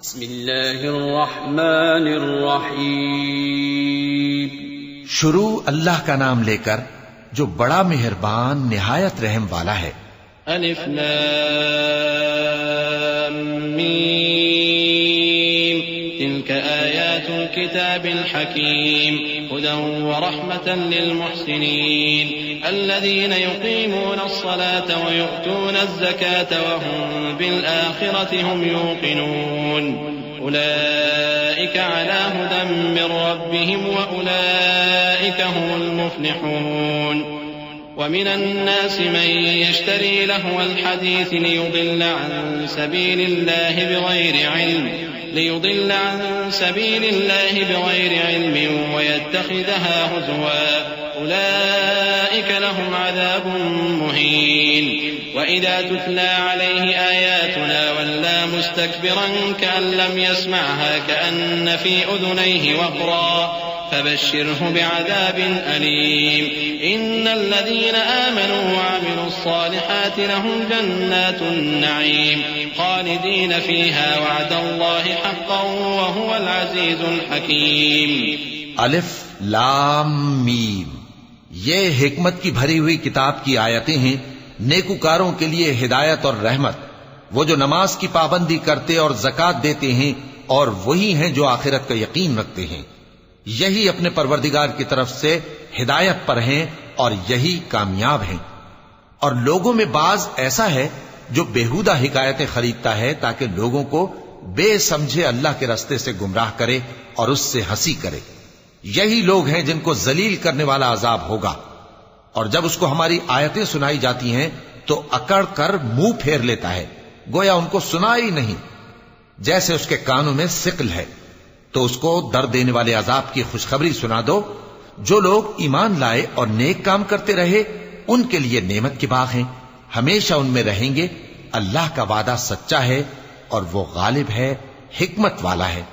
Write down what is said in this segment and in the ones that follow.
بسم اللہ الرحمن الرحیم. شروع اللہ کا نام لے کر جو بڑا مہربان نہایت رحم والا ہے. الف لام میم تلك آیات الكتاب الحکیم هدى ورحمة للمحسنین الذين يقيمون الصلاة ويؤتون الزكاة وهم بالآخرة هم يوقنون أولئك على هدى من ربهم وأولئك هم المفلحون. ومن الناس من يشتري لهو الحديث ليضل عن سبيل الله بغير علم ويتخذها هزوا أولئك لهم عذاب مهين. وإذا تتلى عليه آياتنا ولى مستكبرا كأن لم يسمعها كأن في أذنيه وقرا فبشره بعذاب أليم. إن الذين آمنوا وعملوا الصالحات لهم جنات النعيم خالدين فيها وعد الله حقا وهو العزيز الحكيم. الف لام میم یہ حکمت کی بھری ہوئی کتاب کی آیتیں ہیں، نیکوکاروں کے لیے ہدایت اور رحمت، وہ جو نماز کی پابندی کرتے اور زکوٰۃ دیتے ہیں اور وہی ہیں جو آخرت کا یقین رکھتے ہیں، یہی اپنے پروردگار کی طرف سے ہدایت پر ہیں اور یہی کامیاب ہیں. اور لوگوں میں بعض ایسا ہے جو بیہودہ حکایتیں خریدتا ہے تاکہ لوگوں کو بے سمجھے اللہ کے راستے سے گمراہ کرے اور اس سے ہنسی کرے. یہی لوگ ہیں جن کو ذلیل کرنے والا عذاب ہوگا. اور جب اس کو ہماری آیتیں سنائی جاتی ہیں تو اکڑ کر منہ پھیر لیتا ہے، گویا ان کو سنا ہی نہیں، جیسے اس کے کانوں میں ثقل ہے. تو اس کو درد دینے والے عذاب کی خوشخبری سنا دو. جو لوگ ایمان لائے اور نیک کام کرتے رہے ان کے لیے نعمت کے باغ ہیں، ہمیشہ ان میں رہیں گے. اللہ کا وعدہ سچا ہے اور وہ غالب ہے، حکمت والا ہے.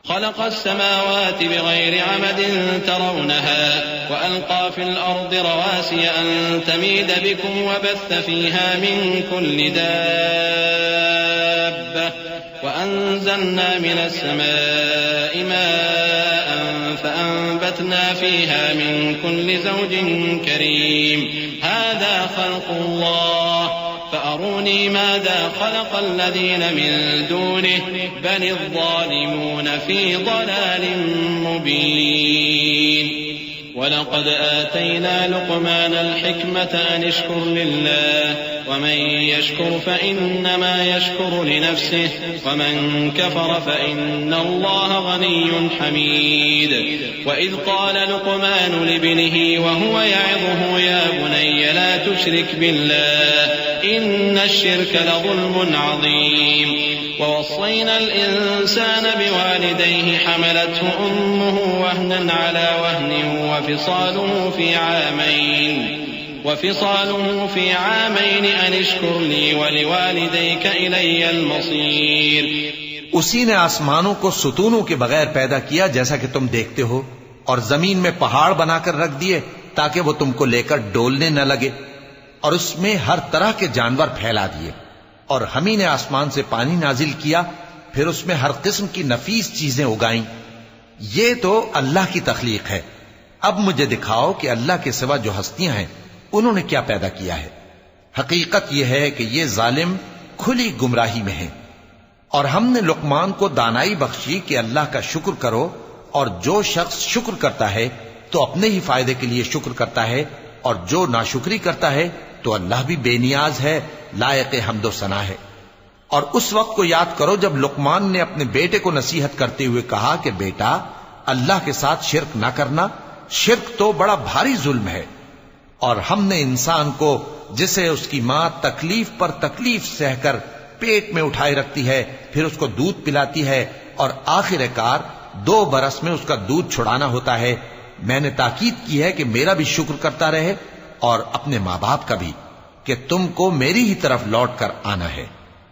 خلق السماوات بغير عمد ترونها وألقى في الأرض رواسي أن تميد بكم وبث فيها من كل دابة وأنزلنا من السماء ماء فأنبتنا فيها من كل زوج كريم. هذا خلق الله فأروني ماذا خلق الذين من دونه بل الظالمون في ضلال مبين. ولقد آتينا لقمان الحكمة أن اشكر لله ومن يشكر فإنما يشكر لنفسه ومن كفر فإن الله غني حميد. وإذ قال لقمان لابنه وهو يعظه يا بني لا تشرك بالله إن الشرك لظلم عظيم. ووصينا الإنسان بوالديه حملته أمه وهنا على وهن وفصاله في عامين أن اشكر لي ولوالديك إلي المصير. اسی نے آسمانوں کو ستونوں کے بغیر پیدا کیا جیسا کہ تم دیکھتے ہو، اور زمین میں پہاڑ بنا کر رکھ دیے تاکہ وہ تم کو لے کر ڈولنے نہ لگے، اور اس میں ہر طرح کے جانور پھیلا دیے. اور ہم ہی نے آسمان سے پانی نازل کیا، پھر اس میں ہر قسم کی نفیس چیزیں اگائیں. یہ تو اللہ کی تخلیق ہے. اب مجھے دکھاؤ کہ اللہ کے سوا جو ہستیاں ہیں انہوں نے کیا پیدا کیا ہے. حقیقت یہ ہے کہ یہ ظالم کھلی گمراہی میں ہیں. اور ہم نے لقمان کو دانائی بخشی کہ اللہ کا شکر کرو، اور جو شخص شکر کرتا ہے تو اپنے ہی فائدے کے لیے شکر کرتا ہے، اور جو ناشکری کرتا ہے تو اللہ بھی بے نیاز ہے، لائق حمد و ثنا ہے. اور اس وقت کو یاد کرو جب لقمان نے اپنے بیٹے کو نصیحت کرتے ہوئے کہا کہ بیٹا اللہ کے ساتھ شرک نہ کرنا، شرک تو بڑا بھاری ظلم ہے. اور ہم نے انسان کو جسے اس کی ماں تکلیف پر تکلیف سہ کر پیٹ میں اٹھائے رکھتی ہے، پھر اس کو دودھ پلاتی ہے، اور آخر کار 2 برس میں اس کا دودھ چھڑانا ہوتا ہے، میں نے تاکید کی ہے کہ میرا بھی شکر کرتا رہے اور اپنے ماں باپ کا بھی، کہ تم کو میری ہی طرف لوٹ کر آنا ہے.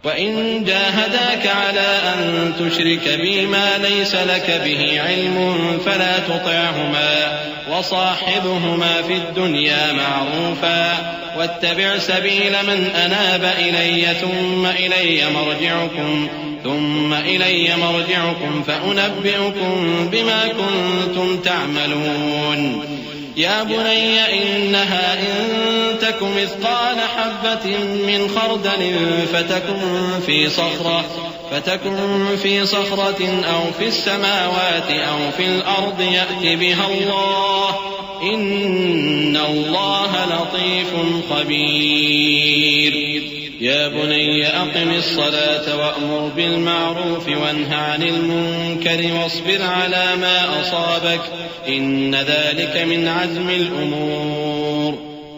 وَإِن جَاهَدَاكَ عَلَىٰ أَن تُشْرِكَ بِي مَا لَيْسَ لَكَ بِهِ عِلْمٌ فَلَا تُطِعْهُمَا وَصَاحِبْهُمَا فِي الدُّنْيَا مَعْرُوفًا وَاتَّبِعْ سَبِيلَ مَنْ أَنَابَ إِلَيَّ ثُمَّ إِلَيَّ مَرْجِعُكُمْ ثم إلي مرجعكم فأنبئكم بما كنتم تعملون يا بني إنها إن تك مثقال حبة من خردل فتكن في صخرة أو في السماوات أو في الأرض يأت بها الله إن الله لطيف خبير يا بني أقم الصلاة وأمر بالمعروف وانه عن المنكر واصبر على ما أصابك إن ذلك من عزم الأمور.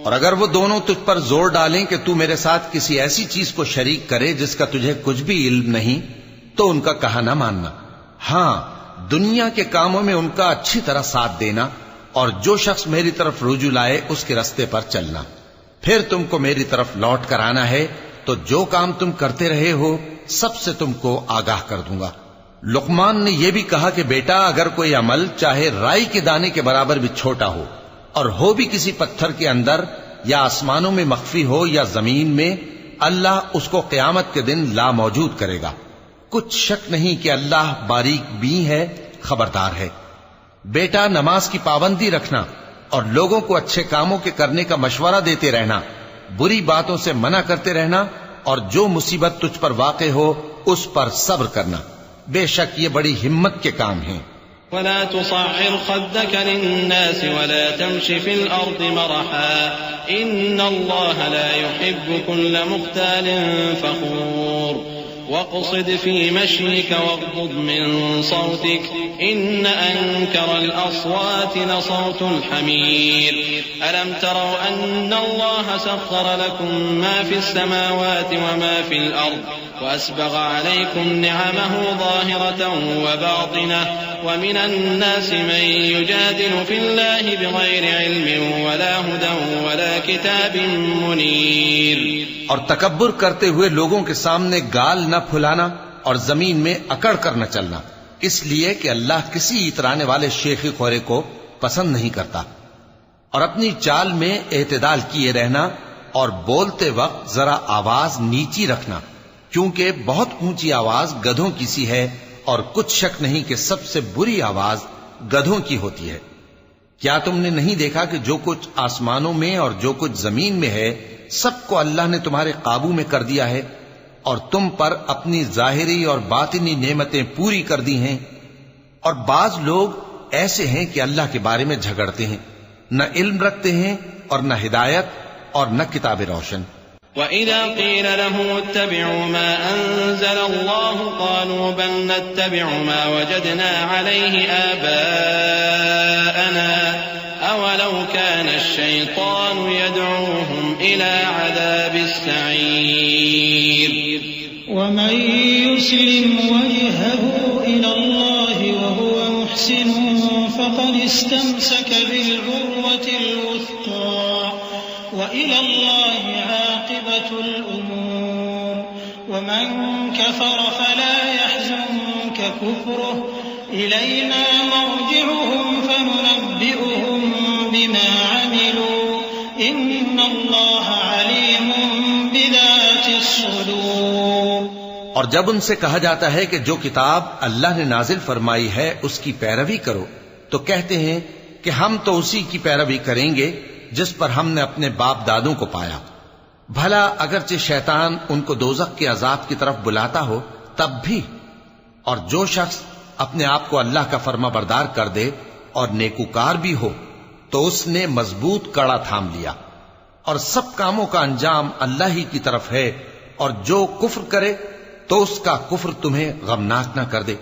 اور اگر وہ دونوں تجھ پر زور ڈالیں کہ تو میرے ساتھ کسی ایسی چیز کو شریک کرے جس کا تجھے کچھ بھی علم نہیں تو ان کا کہا نہ ماننا. ہاں دنیا کے کاموں میں ان کا اچھی طرح ساتھ دینا اور جو شخص میری طرف رجوع لائے اس کے رستے پر چلنا. پھر تم کو میری طرف لوٹ کر آنا ہے تو جو کام تم کرتے رہے ہو سب سے تم کو آگاہ کر دوں گا. لقمان نے یہ بھی کہا کہ بیٹا اگر کوئی عمل چاہے رائی کے دانے کے برابر بھی چھوٹا ہو اور ہو بھی کسی پتھر کے اندر یا آسمانوں میں مخفی ہو یا زمین میں، اللہ اس کو قیامت کے دن لا موجود کرے گا. کچھ شک نہیں کہ اللہ باریک بین ہے، خبردار ہے. بیٹا نماز کی پابندی رکھنا اور لوگوں کو اچھے کاموں کے کرنے کا مشورہ دیتے رہنا، بری باتوں سے منع کرتے رہنا اور جو مصیبت تجھ پر واقع ہو اس پر صبر کرنا. بے شک یہ بڑی ہمت کے کام ہیں. ولا تصعر خدك للناس ولا تمش في الأرض مرحا إن الله لا يحب كل مختال فخور واقصد في مشيك واغضض من صوتك إن أنكر الأصوات لصوت الحمير ألم تروا أن الله سخر لكم ما في السماوات وما في الأرض وأسبغ عليكم نعمه ظاهرة وباطنة ومن الناس من يجادل في الله بغير علم ولا هدى ولا كتاب منير. اور تکبر کرتے ہوئے لوگوں کے سامنے گال نہ پھلانا اور زمین میں اکڑ کر نہ چلنا، اس لیے کہ اللہ کسی اترانے والے شیخی خورے کو پسند نہیں کرتا. اور اپنی چال میں اعتدال کیے رہنا اور بولتے وقت ذرا آواز نیچی رکھنا، کیونکہ بہت اونچی آواز گدھوں کی سی ہے اور کچھ شک نہیں کہ سب سے بری آواز گدھوں کی ہوتی ہے. کیا تم نے نہیں دیکھا کہ جو کچھ آسمانوں میں اور جو کچھ زمین میں ہے سب کو اللہ نے تمہارے قابو میں کر دیا ہے اور تم پر اپنی ظاہری اور باطنی نعمتیں پوری کر دی ہیں. اور بعض لوگ ایسے ہیں کہ اللہ کے بارے میں جھگڑتے ہیں، نہ علم رکھتے ہیں اور نہ ہدایت اور نہ کتاب روشن. وَإِذَا قِيلَ لَهُمُ اتَّبِعُوا مَا أَنزَلَ اللَّهُ قَالُوا بَلْ نَتَّبِعُ مَا وَجَدْنَا عَلَيْهِ آبَاءَنَا أَوَلَوْ كَانَ الشَّيْطَانُ يَدْعُوهُمْ إِلَى عَذَابِ السَّعِيرِ. وَمَن يُسْلِمْ وَجْهَهُ إِلَى اللَّهِ وَهُوَ مُحْسِنٌ فَقَدِ اسْتَمْسَكَ بِالْعُرْوَةِ الْوُثْقَىٰ وَإِلَى اللَّهِ عَاقِبَةُ الْأُمُورِ. وَمَن كَفَرَ فَلَا يَحْزُنكَ كُفْرُهُ إِلَيْنَا مَرْجِعُهُمْ فَنُنَبِّئُهُم بِمَا عَمِلُوا إِنَّ اللَّهَ عَلِيمٌ بِذَاتِ الصُّدُورِ. اور جب ان سے کہا جاتا ہے کہ جو کتاب اللہ نے نازل فرمائی ہے اس کی پیروی کرو تو کہتے ہیں کہ ہم تو اسی کی پیروی کریں گے جس پر ہم نے اپنے باپ دادوں کو پایا. بھلا اگرچہ شیطان ان کو دوزخ کے عذاب کی طرف بلاتا ہو تب بھی. اور جو شخص اپنے آپ کو اللہ کا فرما بردار کر دے اور نیکوکار بھی ہو تو اس نے مضبوط کڑا تھام لیا. اور سب کاموں کا انجام اللہ ہی کی طرف ہے، اور جو کفر کرے تو اس کا کفر تمہیں غمناک نہ کر دے.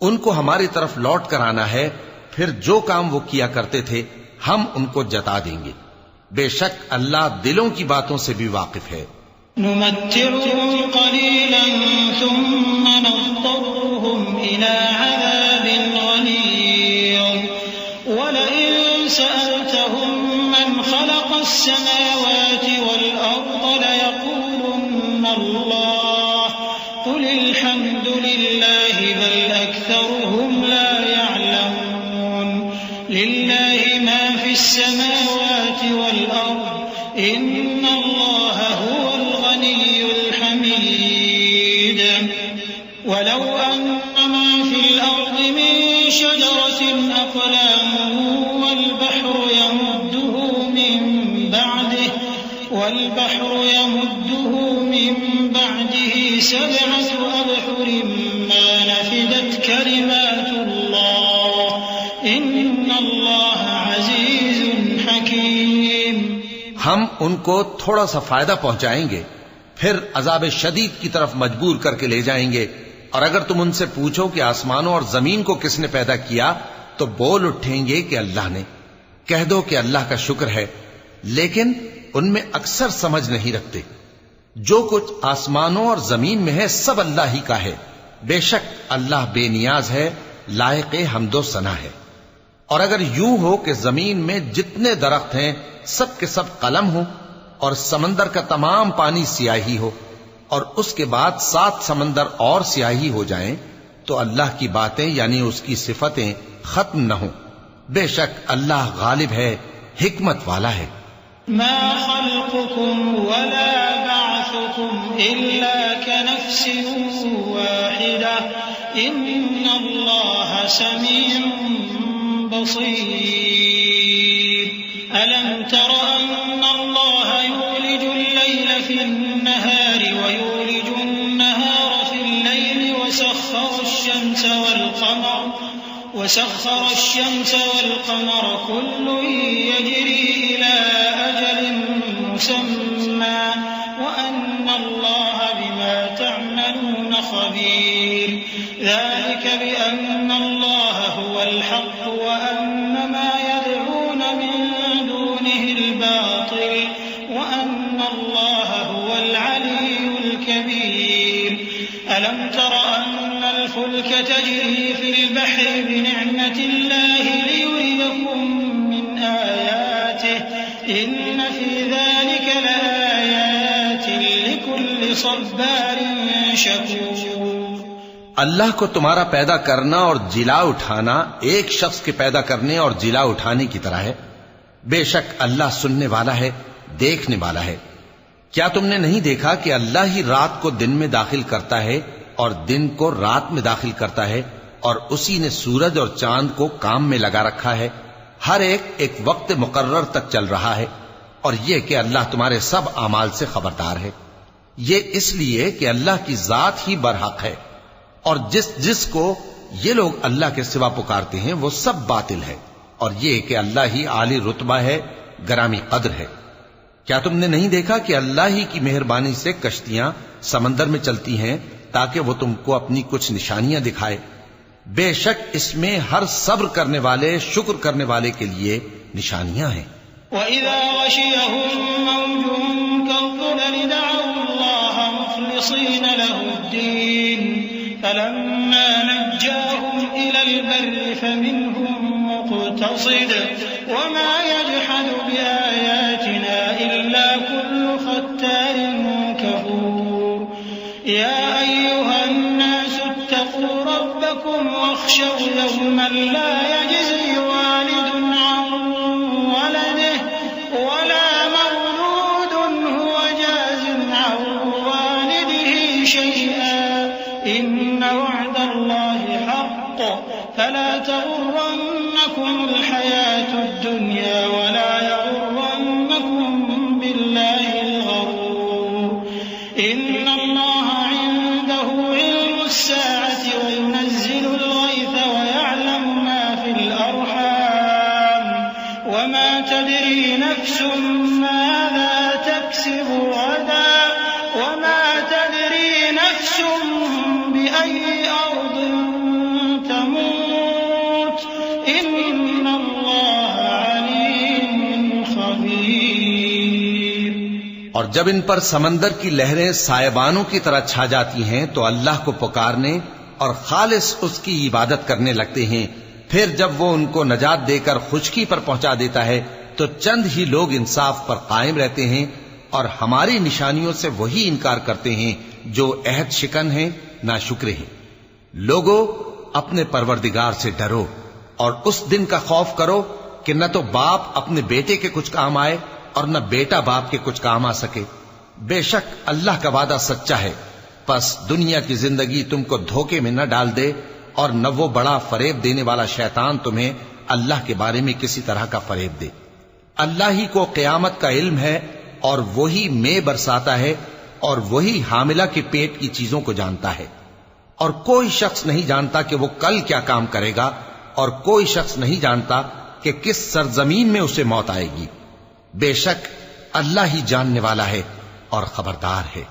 ان کو ہماری طرف لوٹ کر آنا ہے، پھر جو کام وہ کیا کرتے تھے ہم ان کو جتا دیں گے. بے شک اللہ دلوں کی باتوں سے بھی واقف ہے. نمتعهم قليلا ثم نضطرهم إلى عذاب غليظ ولئن سألتهم من خلق السماوات والأرض ليقولن الله قل الحمد لله بل أكثرهم لا يعلمون. لله ما في السماوات والأرض إن الله هو الغني الحميد. ولو أن ما في الأرض من شجرة أقلام والبحر يمده من بعده 7 أبحر ما نفدت كلمات الله إن الله عزيز حكيم. ہم ان کو تھوڑا سا فائدہ پہنچائیں گے، پھر عذاب شدید کی طرف مجبور کر کے لے جائیں گے. اور اگر تم ان سے پوچھو کہ آسمانوں اور زمین کو کس نے پیدا کیا تو بول اٹھیں گے کہ اللہ نے. کہہ دو کہ اللہ کا شکر ہے، لیکن ان میں اکثر سمجھ نہیں رکھتے. جو کچھ آسمانوں اور زمین میں ہے سب اللہ ہی کا ہے. بے شک اللہ بے نیاز ہے، لائق حمد و ثنا ہے. اور اگر یوں ہو کہ زمین میں جتنے درخت ہیں سب کے سب قلم ہوں اور سمندر کا تمام پانی سیاہی ہو اور اس کے بعد 7 سمندر اور سیاہی ہو جائیں تو اللہ کی باتیں یعنی اس کی صفتیں ختم نہ ہوں. بے شک اللہ غالب ہے، حکمت والا ہے. ما خلقكم ولا بعثكم إلا كنفس واحدة إن الله سميع بصير. ألم تر أن الله يولج الليل في النهار ويولج النهار في الليل وسخر الشمس والقمر كل يجري إلى أجل مسمى وأن الله بما تعملون خبير. ذلك بأن الله هو الحق وأن ما يدعون من دونه الباطل وأن الله هو العلي الكبير. ألم تر أن الفلك تجري في البحر بنعمة الله ليريكم من آياته إن في ذلك لآيات لكل صبار شكور. اللہ کو تمہارا پیدا کرنا اور جلا اٹھانا ایک شخص کے پیدا کرنے اور جلا اٹھانے کی طرح ہے. بے شک اللہ سننے والا ہے، دیکھنے والا ہے. کیا تم نے نہیں دیکھا کہ اللہ ہی رات کو دن میں داخل کرتا ہے اور دن کو رات میں داخل کرتا ہے، اور اسی نے سورج اور چاند کو کام میں لگا رکھا ہے. ہر ایک وقت مقرر تک چل رہا ہے. اور یہ کہ اللہ تمہارے سب اعمال سے خبردار ہے. یہ اس لیے کہ اللہ کی ذات ہی برحق ہے، اور جس کو یہ لوگ اللہ کے سوا پکارتے ہیں وہ سب باطل ہے. اور یہ کہ اللہ ہی عالی رتبہ ہے، گرامی قدر ہے. کیا تم نے نہیں دیکھا کہ اللہ ہی کی مہربانی سے کشتیاں سمندر میں چلتی ہیں تاکہ وہ تم کو اپنی کچھ نشانیاں دکھائے؟ بے شک اس میں ہر صبر کرنے والے، شکر کرنے والے کے لیے نشانیاں ہیں. وَإِذَا غَشِيَهُم مَّوْجٌ كَالظُّلَلِ دَعَوُا اللَّهَ مُخْلِصِينَ لَهُ الدِّينَ فَلَمَّا نَجَّاهُمْ إِلَى الْبَرِّ فَمِنْهُم مُّقْتَصِدٌ وَمَا يَجْحَدُ بِآيَاتِنَا إِلَّا كُلُّ خَتَّارٍ كَفُورٍ. يَا أَيُّهَا النَّاسُ اتَّقُوا رَبَّكُمْ وَاخْشَوْا يَوْمًا لَّا يَجْزِي وَالِدٌ عَن وَلَدِهِ وَلَا مَوْلُودٌ هُوَ جَازٍ عَن وَالِدِهِ شَيْئًا إِنَّ وَعْدَ اللَّهِ حَقٌّ فَلَا تَغُرَّنَّكُمُ الْحَيَاةُ الدُّنْيَا وَلَا يَغُرَّنَّكُم بِاللَّهِ الْغَرُورُ. إِنَّ اللَّهَ عِندَهُ عِلْمُ السَّاعَةِ وَيُنَزِّلُ الْغَيْثَ وَيَعْلَمُ مَا فِي الْأَرْحَامِ وَمَا تَدْرِي نَفْسٌ مَاذَا تَكْسِبُ غَدًا وَمَا تَدْرِي نَفْسٌ بِأَيِّ أَرْضٍ تَمُوتُ إِنَّ اللَّهَ عَلِيمٌ خَبِيرٌ. اور جب ان پر سمندر کی لہریں سائبانوں کی طرح چھا جاتی ہیں تو اللہ کو پکارنے اور خالص اس کی عبادت کرنے لگتے ہیں. پھر جب وہ ان کو نجات دے کر خشکی پر پہنچا دیتا ہے تو چند ہی لوگ انصاف پر قائم رہتے ہیں، اور ہماری نشانیوں سے وہی انکار کرتے ہیں جو عہد شکن ہیں، ناشکرے ہیں. لوگو اپنے پروردگار سے ڈرو اور اس دن کا خوف کرو کہ نہ تو باپ اپنے بیٹے کے کچھ کام آئے اور نہ بیٹا باپ کے کچھ کام آ سکے. بے شک اللہ کا وعدہ سچا ہے، پس دنیا کی زندگی تم کو دھوکے میں نہ ڈال دے اور نہ وہ بڑا فریب دینے والا شیطان تمہیں اللہ کے بارے میں کسی طرح کا فریب دے۔ اللہ ہی کو قیامت کا علم ہے اور وہی مے برساتا ہے اور وہی حاملہ کے پیٹ کی چیزوں کو جانتا ہے، اور کوئی شخص نہیں جانتا کہ وہ کل کیا کام کرے گا، اور کوئی شخص نہیں جانتا کہ کس سرزمین میں اسے موت آئے گی۔ بے شک اللہ ہی جاننے والا ہے اور خبردار ہے۔